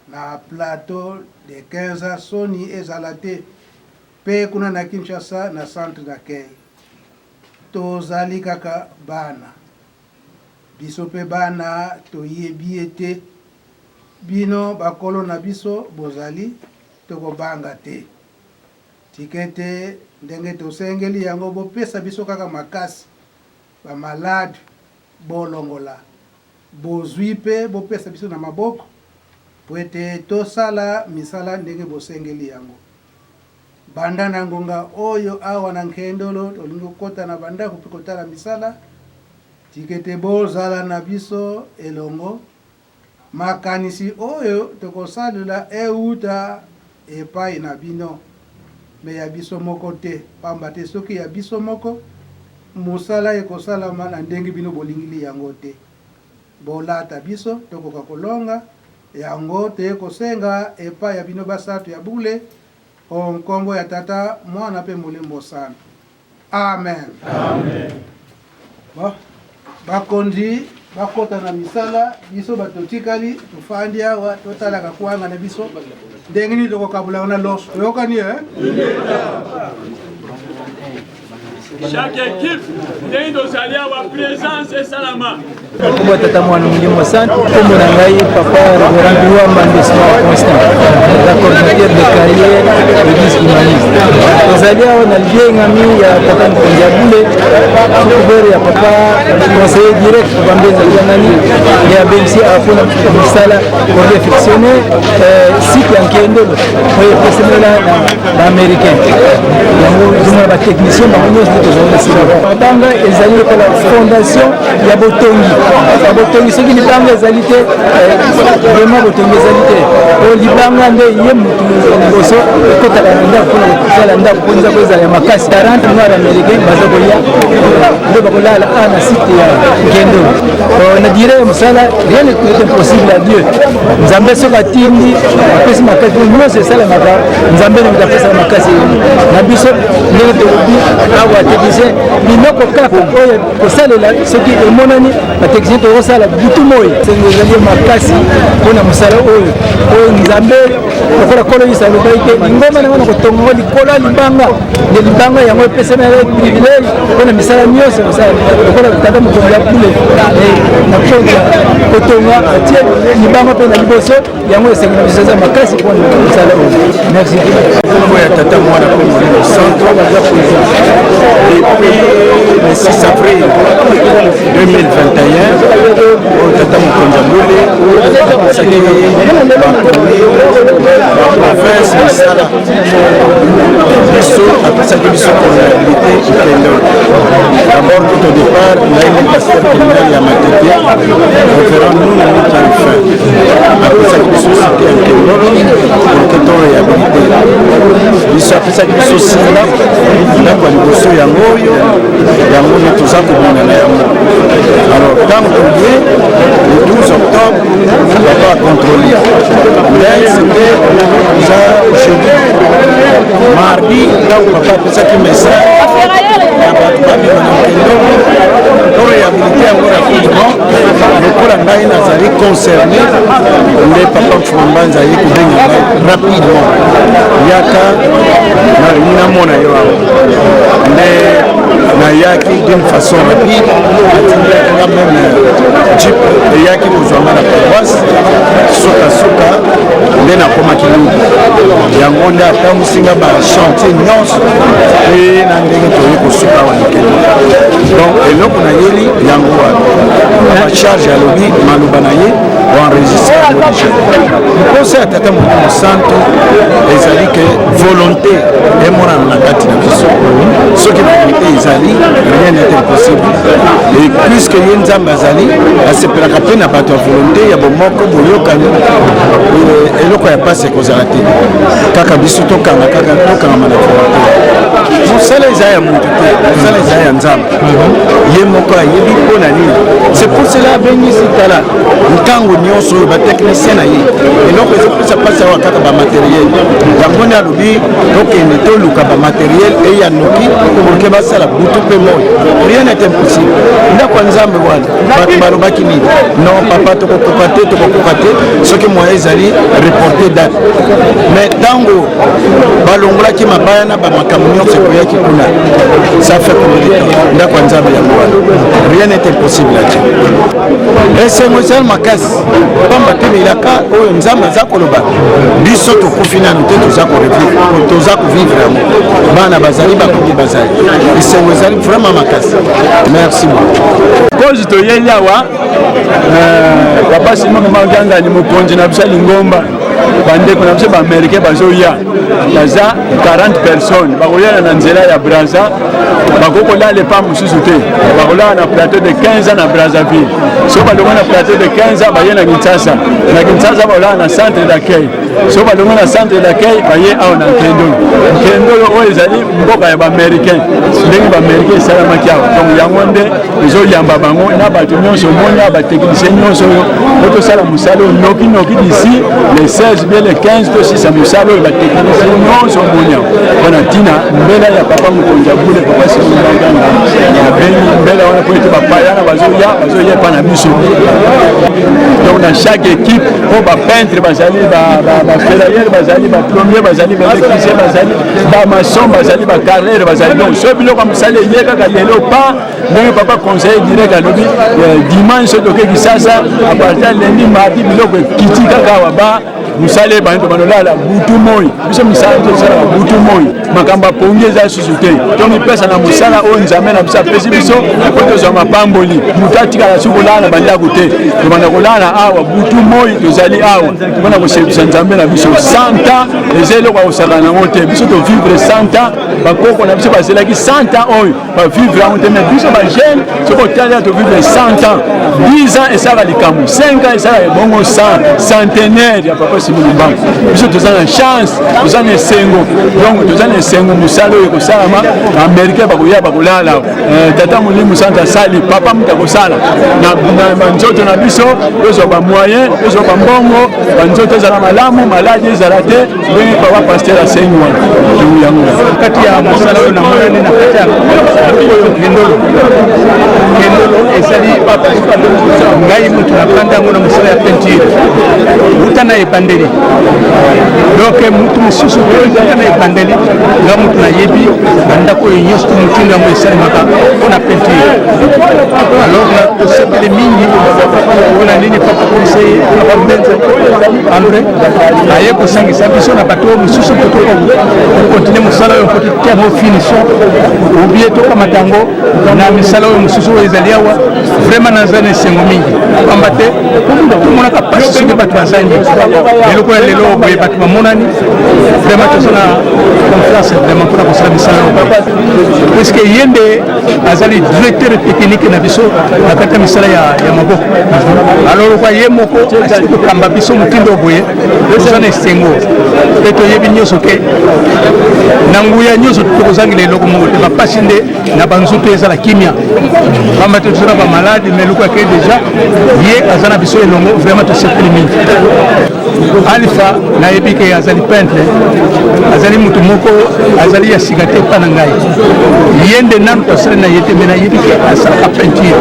na plateau de 15 soni ezala te mpe kuna na Kinshasa na centre d'accueil tozali kaka bana biso mpe bana toyebi ete bino bakolo na biso bozali tokobanga te tikete ndenge tosengeli yango bopesa biso kaka makasi bamalade bolongola bozwi mpe bopesa biso na maboko po ete tosala misala ndenge bosengeli yango banda na ngonga oyo awa na nkendolo tolingi kokota na bandako mpe kotala misala tikete bozala na biso elongo makanisi oyo tokosalela euta epai na bino me ya biso moko te pamba te soki ya biso moko mosala ekosalama na ndenge bino bolingili yango te bolata biso tokoka kolonga yango te kosenga epai ya bino basato ya bule nkombo ya tata mwana mpe molimo sana amen bakonzi bakota na misala biso batotikali tofandi awa totalaka kuanga na biso ndenge nini tokokabula na loso toyokani chaque équipe ndenge tozali awa présence esalama kombo tata mwana molimo sana kombo na ngai papa Rorambiwa Mbandesma Constant la coordinateur de carrière église humaniste tozali awa na liengami ya tata mokonzi ya bule couvert ya papa conseiller direct bambeza yanani ya BMC afona misala pour réfectionner site ya nkendolo oyo pesemela na américain yango zuma ba technicien ba nyonso tozali sima matanga ezali lokola fondation ya botongi botongi soki libanga ezali te vraiment botongi ezali te o libanga nde ye mutu liboso ekotaka na ndako mpona kosala ndako mpo nzambe ezala ya makasi 40 noir américain baza koya nde bakolala a na site ya nkendo na dire mosala rien n'est impossible à Dieu nzambe soki atindi apesi makasi nyonso esalamaka nzambe nde moto apesaka makasi na biso ndenge tolobi awa technicien biloko kaka oyo kosalela soki emonani batechnicien tokosala butu moi sengo ezali makasi mpona mosala oyo nzambe lokola kolo isa lobai te lingomba nango na kotonga likolo ya libanga nde libanga yango epesana privilege mpona misala nyonso mosala lokola tata mokonzi ya pule na kotonga kotonga atie libanga mpe na liboso yango esengi na biso eza makasi mpona mosala oyo merci ya tata mwana Molimo Santo depuis le 6 avril 2021 tata mokonzi ya bule apesaki baprovince misala biso apesaki biso honorabilité ikendolo d'abord tout au départ naine pasteur criminel ya matete référent nuna mikialfin apesaki biso cité ya nkendolo porke to réhabilité biso apesaki biso sinda ndako ya liboso yango oyo yango nde toza komonana yango alors ntango tolie le 12 octobre papa acontrôle mais c'était déjà jeudi mardi ntango papa apesaki message ya bato babima na nkendo to réhabilité yango rapidement lokola ngai nazali concerné nde papa mfumba nzali kobenga ngai rapidement yaka namona yo awa nde nayaki d'une façon rapide atindaka même jip eyaki kozwanga na paroisse sukasuka nde nakomaki lubu yango nde atambusinga bachantier nyonso mpe na ndenge toyi kosuka awa likelo donc eloko nayeli yango wana bacharge alobi maloba na ye oenregistre yango déjà liposo ya tata Molimo Santo ezali ke volonté emonana na kati na biso soki volonté ezali rien n'est impossible et puisque ye nzambe azali asepelaka mpe na bato ya volonté ya bomoko boyokani eloko ya pasi ekozala te kaka biso tokangama na volonté mosala eza ya motu te mosala eza ya nzambe ye moko ayebi mpo na nini c'est pour cela abengisi tala ntango nyonso oyo batechnicien na ye eloko ezopesa mpasi awa kaka bamateriel yango nde alobi tokende toluka bamateriel eya noki porke basala butu mpe moi rien n'est impossible ndako ya nzambe wana bato balobaki nini non papa tokokoka te soki moyen ezali reporter date mais ntango balongolaki mabaya na bamakambo nyonso ekoyaki kuna ça fait combien de temps ndako ya nzambe yango wana rien n'est impossible ati esengo ezali makasi pamba te bilaka oyo nzambe aza koloba biso tokufi nanu te toza kovivre yango bana bazali bakoki bazali esengo ezali vraiment makasi merci beaucoup cause toyeli awa papa simon mangangani mokonzi na biso lingomba bandeko na biso baaméricain bazoya baza 40 personnes bakoyala na nzela ya Brazza bakokolala epa mosusu te bakolala na plateau de 15 ans na Brazzaville so balongo na plateau de 15 ans baye na Kinshasa bakolala na centre d'accueil so balongo na centre d'accueil baye awa na nkendolo oyo ezali mboka ya baaméricain ndenge baaméricain esalamaki awa donc yango nde ezoyamba bango na bato nyonso omoni awa batechnicien nyonso oyo po tosala mosala oyo noki d'ici le 16 bien le 15 tosisa mosala oyo batechnicien nyonso omoni awa mpona ntina mbela ya papa mokonzi ya bule papa simonganganga abengi mbela wana po ete bapayana bazoya epa na biso donc na chaque équipe po bapeintre bazali baferrailleur bazali baplombier bazali baélectricien bazali bamaçon bazali bacarrere bazali donc so biloko ya mosala eye kaka lelo pa ndenge papa conseiller direct alobi dimanche tokeki sasa a partir ya lundi mardi biloko ekiti kaka awa musale bantu banolala butu moi biso misala tosala butu moi makambo pongi eza susu te to mipesa na musala oyo nzambe na biso apesi biso po tozwa mapamboli mutu atikala su kolala bandako te tobanda kolala awa butu moi tozali awa mpona kosepisa nzambe na biso 100 ans eza eloko akosaka nango te biso tovivre 100 ans bakoko na biso bazelaki 100 ans oyo bavivre yango te mais biso bagene soki otalia tovivre 100 ans 10 ans esaka likambo 5 ans esaka ebongo 100 centenaire ya papa Simon Mbangu biso toza na chance toza na esengo donc toza na esengo mosala oyo ekosalama américain bakoya bakolala tata molimo santa asali papa mutu akosala na banzoto na biso tozwa bamoyen tozwa bambongo banzoto ezala malamu maladi ezala te ndenge papa paster asengi wana yango kati ya mosala oyo namonani na kati ya oyo kendolo ezali ngai mutu napanda yango na mosala ya peinture uta na ebandeli donc mutu mosusu oyo uta na ebandeli nga mutu nayebi bandako oyo nyonso motindo yango esalemaka mpona peinture alors tosepele mingi mpona nini papa conseil ababenza andre aye kosangisa biso na bato mosusu po tokontinue mosala oyo po totiamo finition obie tokamata yango na misala oyo mosusu oyo ezali awa vraiment naza na esengo mingi pamba te tomonaka pasi soki bato bazangi eloko ya lelo boye bato bamonani vraiment toza na confiance vraiment mpona kosala misala oyo puiske ye nde azali directeur technique na biso na kati ya misala ya maboko alors kwa ye moko asili kokamba biso motindo boye toza na esengo mpe toyebi nyonso ke na nguya nyonso tokozangela eloko moko te bapasi nde na banzuto ezala kimia pamba te toza na bamaladi mais eloko yake deja ye aza na biso elongo vraiment tosepeli mingi Alpha nayebi ke azali peintre azali mutu moko azali ya sika te epa na ngai ye nde nanu tosala na ye te me nayebi ke asalaka peinture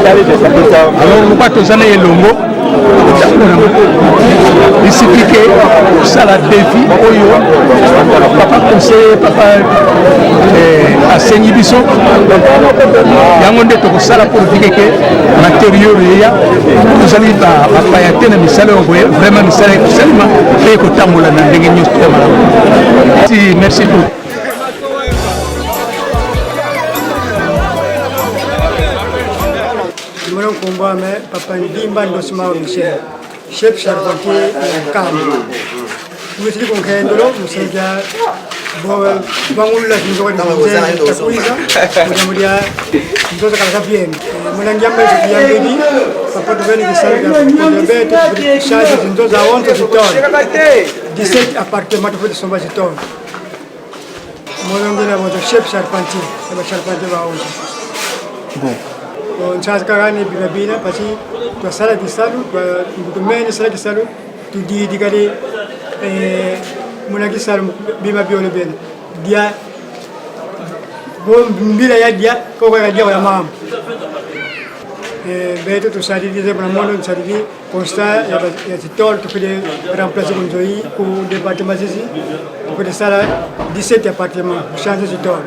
alors lokwa toza na elongo isiki ke kosala defi oyo papa conseiller papa asengi biso yango nde tokosala pour dike ke matériau eya tozali bapaya te na misala oyo boye vraiment misala ekosalima mpe ekotambola na ndenge nyonso te malamu merci beaucoup. Kumbame papa Ndimba Ndosima Michel chef charpentier Kam Wisi ko kendolo musajja bo bangula nzo ni takuiza mudia nzo kala bien mwana njamba yangeni papa tuveni kisaga kwa bete charge nzo za 11 ziton 17 appartements pour somba ziton mwana mo chef charpentier ba charpentier ba bon Nchaz kagani bila pasi tu sala di salu tu meni sala di salu tu di kali munagi salu bima biole ben dia bom bila ya dia ko ga dia ya mam beto tu sali di de mono sali di constat ya titol tu pede remplacer con joi ku département ici pour de sala 17 appartements changer titol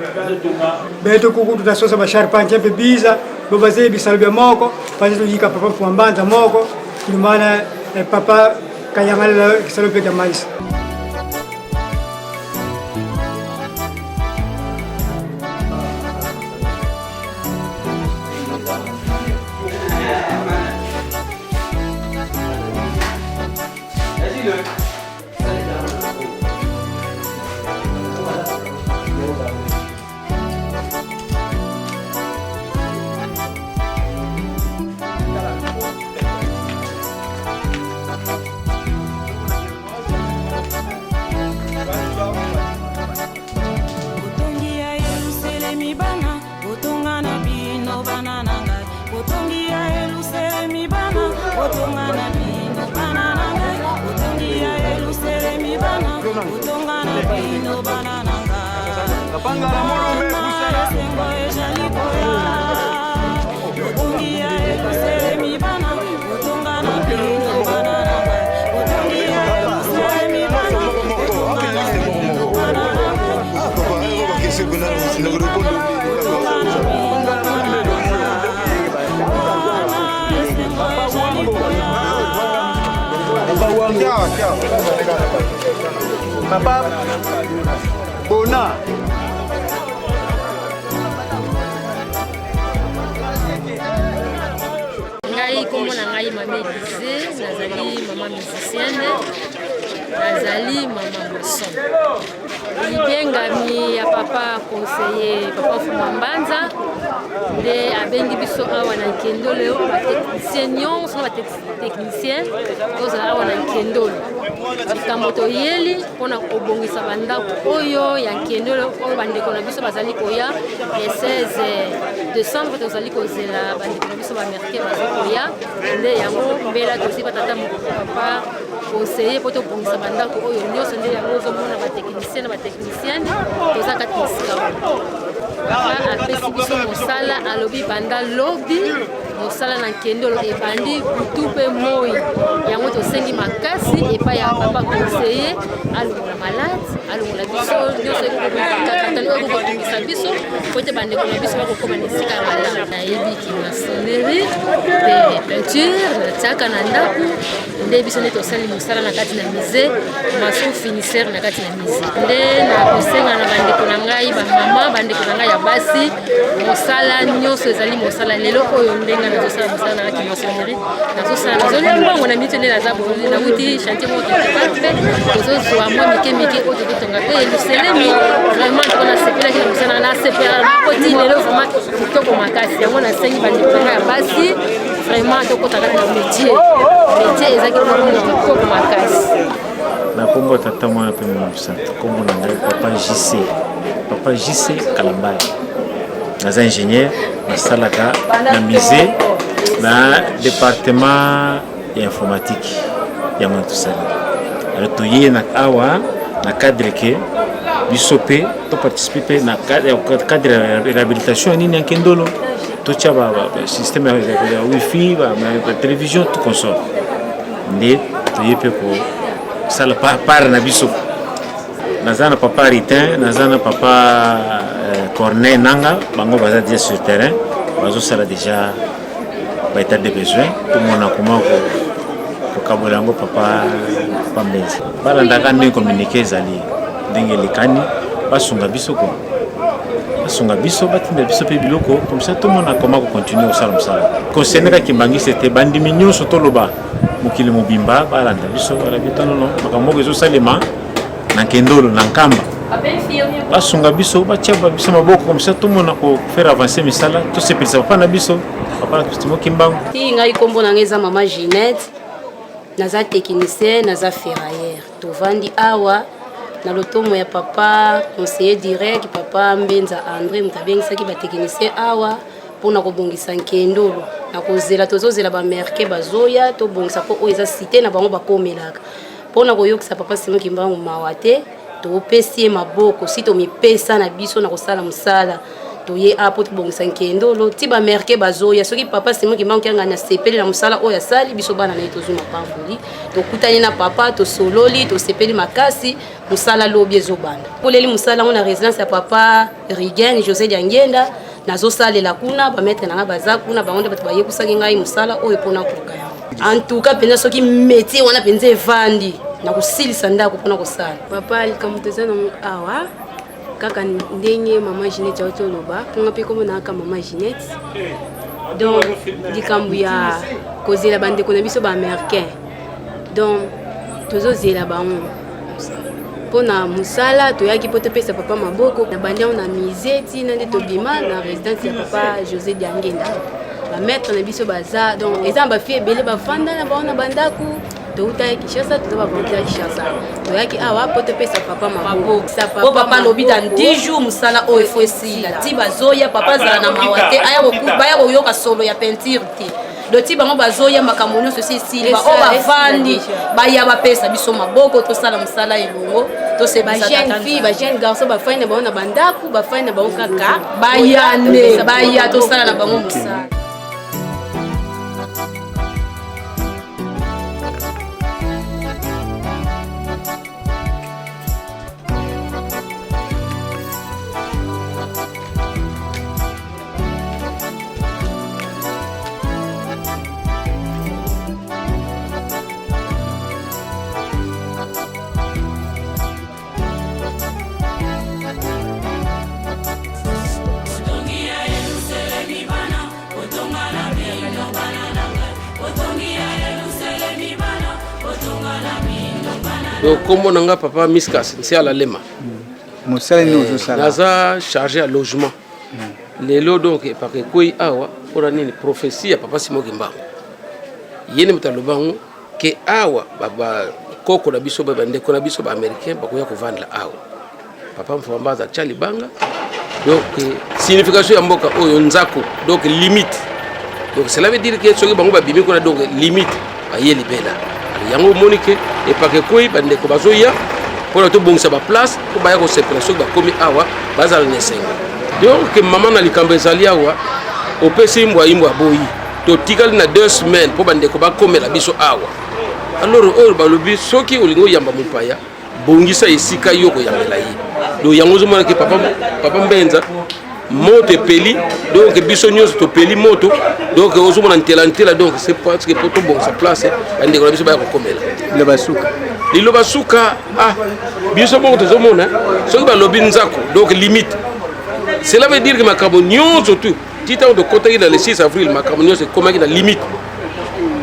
beto ku tu da sosa ba charpentier pe biza bobaze bisalbe moko pasi yika papa kuambanza moko kulumana papa kayangala kisalbe ya mais Papa Bona. Ngai kombo na ngai Mame Elise, nazali maman musicienne, nazali maman maçon. Libengami ya papa conseiller, papa Fuma Mbanza, nde abengi biso awa na Nkendolo, bateknicien nyonso na bateknicien tozala awa na Nkendolo. Likambo toyeli mpona kobongisa bandako oyo ya Nkendolo oyo bandeko na biso bazali koya le 16 décembre tozali kozela bandeko na biso bamerke baza koya nde yango mbela tosi batata papa conseiller po tobongisa bandako oyo nyonso nde yango ozomona bateknicien na bateknicienne toza kati mosika papa apesi biso mosala alobi banda lobi mosala na Nkendolo ebandi butu mpe moi yango tosengi makasi epai ya papa conseiller alongola malade alongola biso nyonso ekokokatali oyo kokobongisa biso po ete bandeko na biso bakokoma na esika malamu nayebiki masonerie mpe peinture natiaka na ndako nde biso nde tosali mosala na kati na musée maso finisseur na kati na musée nde nakosenga na bandeko na ngai bamama bandeko na ngai ya basi mosala nyonso ezali mosala lelo oyo ndenga nazosala mosala na kati masonerie nazosala nazolia mbango na minute nde naza bololi nauti chantier moko toteparfe tozozwa mwa mike oyo tokotonga mpe eluselemi vraiment toko nasepelaki na mosala nasepela nakoti lelo vraiment kitoko makasi yango nasengi bandeko na ngai ya basi vraiment tokota kati na métier ezaki kitoko makasi nakombo tata mwana mpe mosantu kombo na ngai papa JC Kalambaya naza ingénieur nasalaka na musée na département ya informatique ya mwana tosali alors toye na awa na cadre ke biso mpe toparticipe mpe na cadre ya réhabilitation nini ya Nkendolo totia système ya wifi télévision tout console nde toye mpe kosala part na biso naza na papa Ritin naza na papa Corneille Nanga bango baza déjà sur terrain bazosala déjà état de besoin tomona koma kokabola yango papa Mbenzi balandaka ndenge communiqué ezali ndenge elekani basunga biso batinda biso mpe biloko comme ça tomona koma kocontinue kosala mosala concerne kaka kimbangisi ete bandimi nyonso toloba mokili mobimba balanda biso balabi tonono makambo moko ezosalema na Nkendolo na Nkamba basunga biso batia biso maboko comme ça tomona kofaire avancer misala tosepelisa papa na biso papa na Christimo Kimbangu ngai kombo na ngai eza mama Ginette naza technicien naza ferrailleur tovandi awa na lotomo ya papa conseiller direct papa Mbenza André moto abengisaki bateknicien awa mpona kobongisa Nkendolo na kozela tozozela bamerke bazoya tobongisa mpo oyo eza cité na bango bakomelaka mpona koyokisa papa Simon Kimbangu mawa te topesi ye maboko si tomipesa na biso na kosala mosala toye apo tobongisa Nkendolo ti bamerke bazoya soki papa Simon Kimbangu kianga na sepeli na mosala oyo asali biso bana na ye tozwi mapamboli tokutani na papa tosololi tosepeli makasi mosala lobi ezobanda poleli mosala ngo na résidence ya papa Rigen José Diangenda nazosalela kuna bametre nanga baza kuna bango nde bato bayekusaki ngai mosala oyo mpona koka yango en tout cas mpenza soki métier wana mpenza evandi na kosilisa ndako mpona kosala papa likambo toza nango awa kaka ndenge mama Ginette auti oloba mponga mpe kombo naka mama Ginette donc likambo ya kozela bandeko na biso baaméricain donc tozozela bango mpona mosala toyaki mpo topesa papa maboko na bandi yango na musée ntina nde tobima na résidence ya papa José Diangenda bametre na biso baza donc eza na bafille ebele bafanda na bango na bandako toutaki Kinshasa toza bavolontaire ya Kinshasa toyaki awa mpo topesa papa maboko po papa alobi dans 10 jours mosala oyo efo esila ti bazoya papa azala na mawa te baya koyoka solo ya peinture te doti bango bazoya makambo nyonso esi esili oyo bavandi baya bapesa biso maboko tosala mosala elongo tosebisa bajeune fille bajeune garçon bafandi na bango na bandako bafandi na bango kaka baya nde baya tosala na bango mosala Donc comme on a papa Miskas, c'est à la Lema. Naza chargé à logement. Les lots donc parce que quoi awa pour une prophétie à papa Simon Gimba. Yene mutalobango que awa baba koko na biso baba ndeko na biso ba américain ba koya ko vendre la awa. Papa mfambaza chali banga. Donc signification ya mboka oyo nzako donc limite. Donc cela veut dire que soki bango ba bimi ko na donc limite ba yeli bela. Yango monique et parce que quoi ba ndeko bazoya pour tout bon ça ba place pour ba ya ko séparation ba komi awa bazal nesenga. Donc maman na likambo ezali awa opesi mbwa imbwa boyi to tikali na 2 semaines po bande ko bakomela biso awa alors oyo balobi soki olingo yamba mupaya bongisa esika yoko yambela yi do yango zo mona ke papa mbenza moto epeli donc biso nyonso to peli moto donc ozo mona ntela donc c'est parce que pour tout bon sa place bande ko biso ba kokomela le basuka biso moto zo mona soki balobi nzako donc limite. Cela veut dire que ma carbonion surtout, titre de côté dans le 6 avril, ma carbonion c'est comme la limite.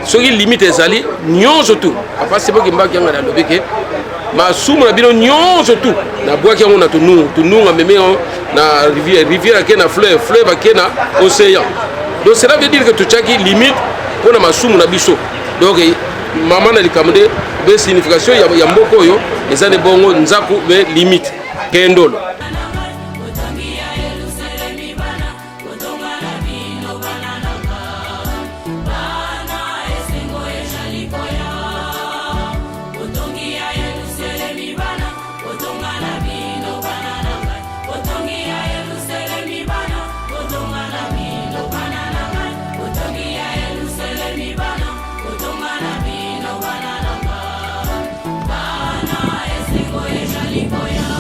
Ce qui limite est allé, nion surtout. Après c'est pas qu'il m'a dit que lobby que ma somme la bino nion surtout. La bois qui on a tout nous a même na rivière qui na fleuve qui na océan. Donc cela veut dire que tout ça qui limite pour ma somme na biso. Donc maman na likamde be signification ya mboko yo ezane bongo nzaku be limite kendolo. Bana esengo ejali koya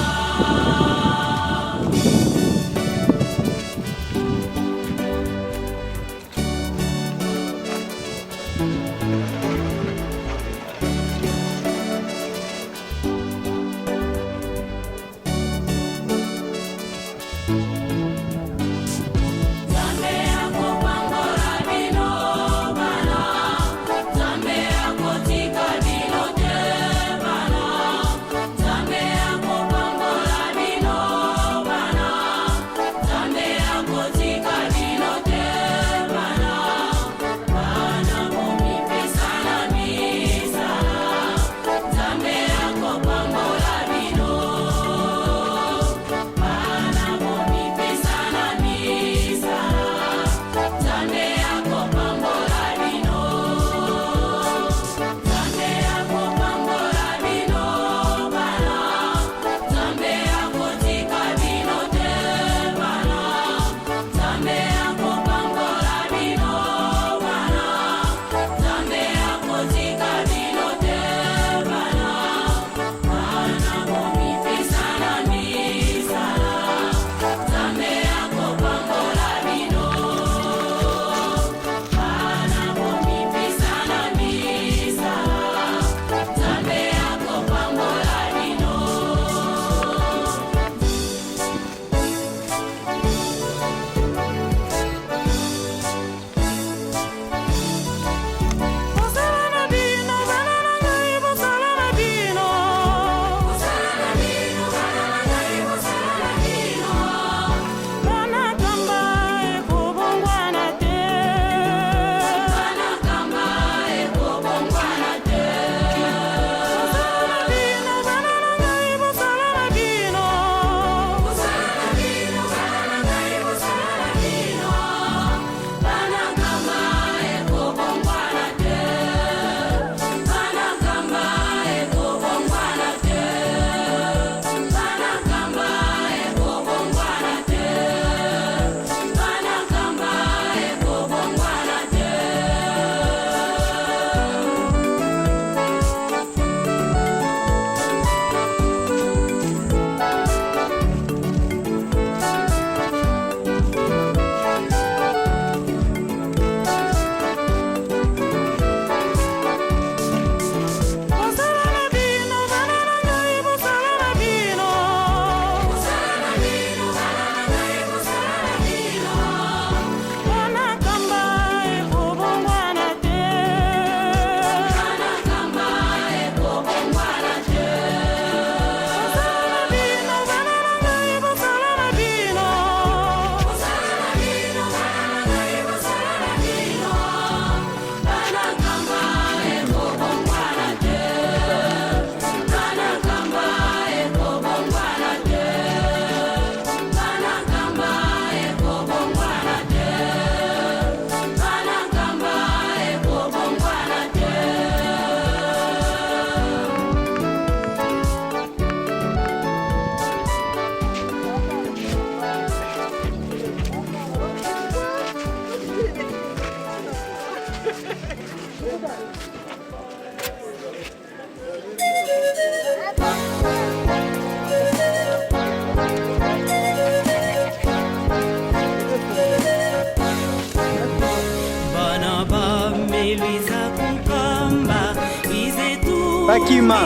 Bakima.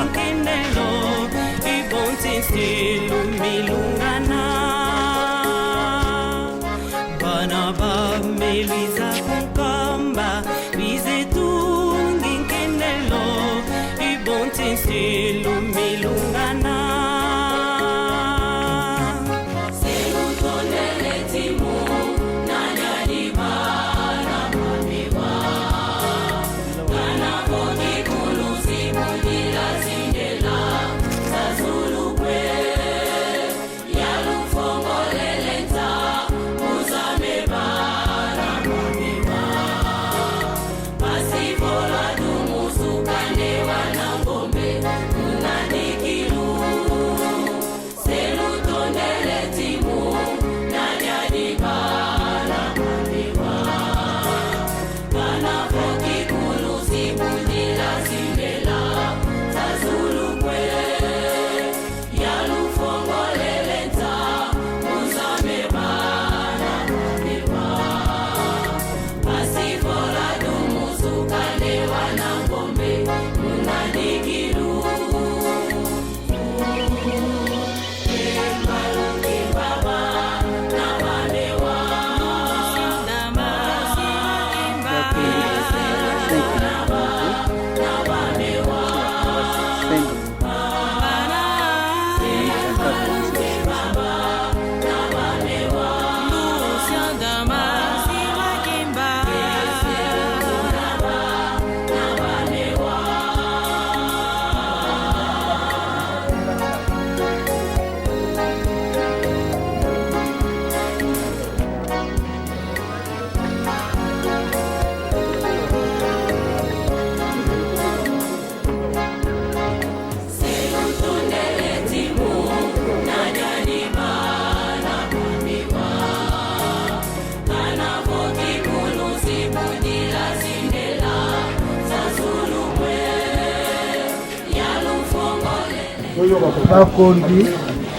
bakondi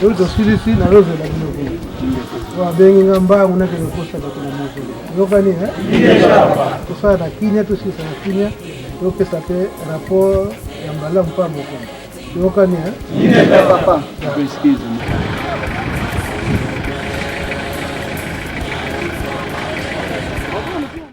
yo tosilisi na lozela bino wabengi ngamba nguna ke kosa ba kuna mozo yokani tosala na kinya tosisa na kinya topesa pe rapport ya mbala mpa moko yokani papa excuse